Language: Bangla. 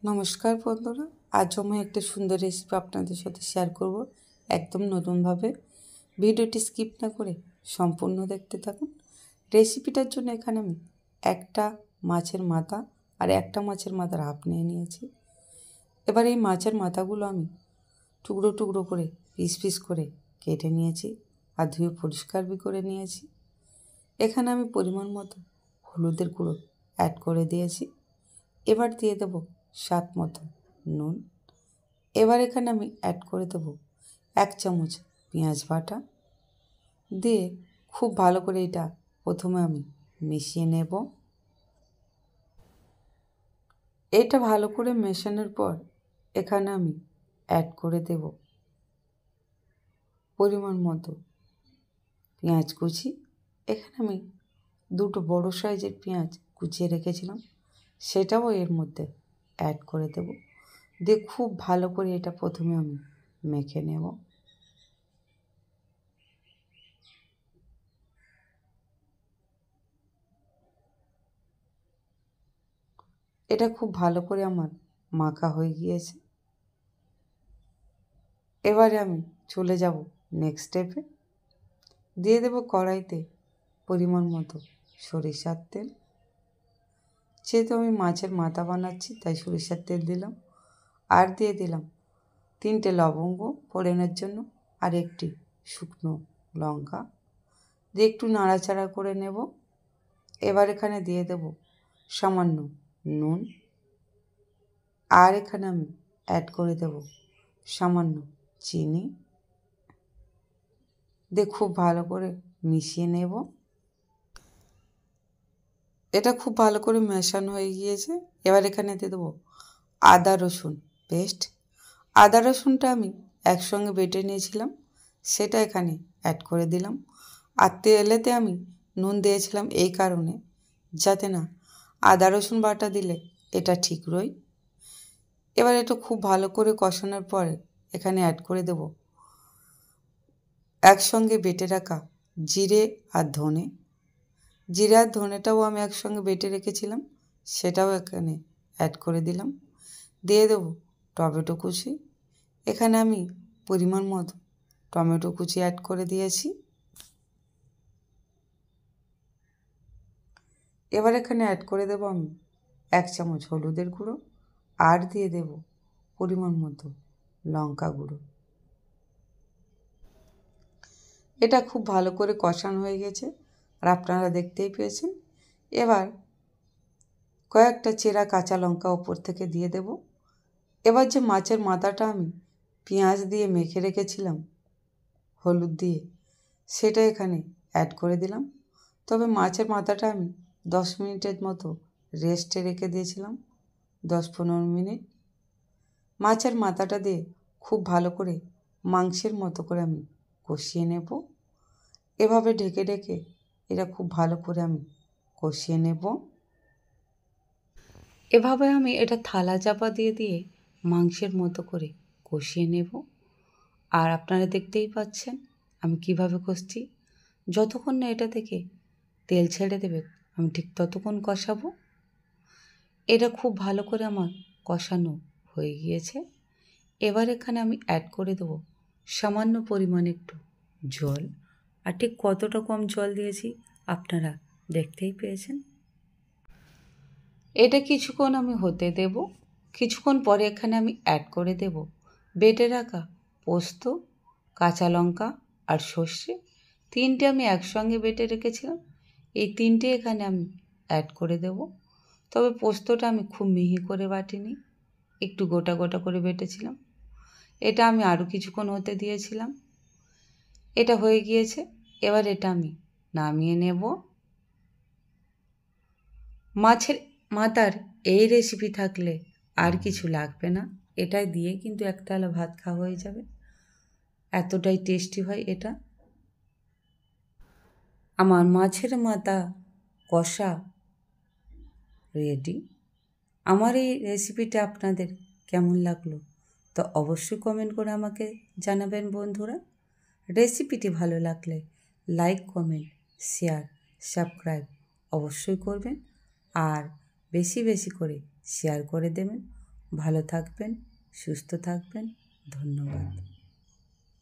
নমস্কার বন্ধুরা, আজ আমি একটা সুন্দর রেসিপি আপনাদের সাথে শেয়ার করব একদম নতুনভাবে। ভিডিওটি স্কিপ না করে সম্পূর্ণ দেখতে থাকুন। রেসিপিটার জন্য এখানে আমি একটা মাছের মাথা আর একটা মাছের মাথার হাফ নিয়ে নিয়েছি। এবার এই মাছের মাথাগুলো আমি টুকরো টুকরো করে পিস পিস করে কেটে নিয়েছি আর ধুয়ে পরিষ্কার করে নিয়েছি। এখানে আমি পরিমাণ মতো হলুদের গুঁড়ো অ্যাড করে দিয়েছি। এবার দিয়ে দেবো স্বাদ মতো নুন। এবার এখানে আমি অ্যাড করে দেবো 1 চামচ পেঁয়াজ বাটা দিয়ে খুব ভালো করে এটা প্রথমে আমি মিশিয়ে নেব। এটা ভালো করে মেশানোর পর এখানে আমি অ্যাড করে দেব পরিমাণ মতো পেঁয়াজ কুচি। এখানে আমি দুটো বড় সাইজের পেঁয়াজ কুচিয়ে রেখেছিলাম, সেটাও এর মধ্যে অ্যাড করে দেব। দিয়ে খুব ভালো করে এটা প্রথমে আমি মেখে নেব। এটা খুব ভালো করে আমার মাখা হয়ে গিয়েছে। এবারে আমি চলে যাব নেক্সট স্টেপে। দিয়ে দেব কড়াইতে পরিমাণ মতো সরিষার তেল। যেহেতু আমি মাছের মাথা বানাচ্ছি তাই সরিষার তেল দিলাম। আর দিয়ে দিলাম 3টে লবঙ্গ ফোড়নের জন্য আর একটি শুকনো লঙ্কা। দিয়ে একটু নাড়াচাড়া করে নেব। এবার এখানে দিয়ে দেব সামান্য নুন। আর এখানে আমি অ্যাড করে দেব সামান্য চিনি। দিয়ে খুব ভালো করে মিশিয়ে নেব। এটা খুব ভালো করে মেশানো হয়ে গিয়েছে। এবার এখানে দিয়ে দেবো আদা রসুন পেস্ট। আদা রসুনটা আমি একসঙ্গে বেটে নিয়েছিলাম, সেটা এখানে অ্যাড করে দিলাম। আর তেলেতে আমি নুন দিয়েছিলাম এই কারণে যাতে না আদা রসুন বাটা দিলে এটা ঠিক রয়। এবার এটা খুব ভালো করে কষানোর পরে এখানে অ্যাড করে দেব একসঙ্গে বেটে রাখা জিরে আর ধনে। জিরে আর ধনেটাও আমি একসঙ্গে বেটে রেখেছিলাম, সেটাও এখানে অ্যাড করে দিলাম। দিয়ে দেবো টমেটো কুচি। এখানে আমি পরিমাণ মতো টমেটো কুচি অ্যাড করে দিয়েছি। এবার এখানে অ্যাড করে দেবো আমি 1 চামচ হলুদের গুঁড়ো আর দিয়ে দেব পরিমাণ মতো লঙ্কা গুঁড়ো। এটা খুব ভালো করে কষানো হয়ে গেছে আর আপনারা দেখতেই পেয়েছেন। এবার কয়েকটা চেরা কাঁচা লঙ্কা ওপর থেকে দিয়ে দেব। এবার যে মাছের মাথাটা আমি পেঁয়াজ দিয়ে মেখে রেখেছিলাম হলুদ দিয়ে, সেটা এখানে অ্যাড করে দিলাম। তবে মাছের মাথাটা আমি 10 মিনিটের মতো রেস্টে রেখে দিয়েছিলাম, 10-15 মিনিট। মাছের মাথাটা দিয়ে খুব ভালো করে মাংসের মতো করে আমি কষিয়ে নেব। এভাবে ঢেকে ঢেকে এটা খুব ভালো করে আমি কষিয়ে নেব। এভাবে আমি এটা থালা চাপা দিয়ে দিয়ে মাংসের মতো করে কষিয়ে নেব। আর আপনারা দেখতেই পাচ্ছেন আমি কিভাবে কষছি। যতক্ষণ না এটা থেকে তেল ছেড়ে দেবে আমি ঠিক ততক্ষণ কষাবো। এটা খুব ভালো করে আমার কষানো হয়ে গিয়েছে। এবার এখানে আমি অ্যাড করে দেবো সামান্য পরিমাণে একটু জল। আর ঠিক কতটা কম জল দিয়েছি আপনারা দেখতেই পেয়েছেন। এটা কিছুক্ষণ আমি হতে দেব। কিছুক্ষণ পরে এখানে আমি অ্যাড করে দেব বেটে রাখা পোস্ত, কাঁচা লঙ্কা আর সর্ষে। 3টে আমি একসঙ্গে বেটে রেখেছিলাম, এই 3টে এখানে আমি অ্যাড করে দেব। তবে পোস্তটা আমি খুব মিহি করে বাটিনি, একটু গোটা গোটা করে বেটেছিলাম। এটা আমি আরও কিছুক্ষণ হতে দিয়েছিলাম। এটা হয়ে গিয়েছে। এবার এটা আমি নামিয়ে নেব। মাছের মাথার এই রেসিপি থাকলে আর কিছু লাগবে না, এটাই দিয়ে কিন্তু এক থালা ভাত খাওয়া হয়ে যাবে, এতটাই টেস্টি হয় এটা। আমার মাছের মাথা কষা রেডি। আমার এই রেসিপিটা আপনাদের কেমন লাগলো তো অবশ্যই কমেন্ট করে আমাকে জানাবেন বন্ধুরা। রেসিপিটি ভালো লাগলে লাইক, কমেন্ট, শেয়ার, সাবস্ক্রাইব অবশ্যই করবেন আর বেশি বেশি করে শেয়ার করে দেবেন ভালো থাকবেন, সুস্থ থাকবেন। ধন্যবাদ।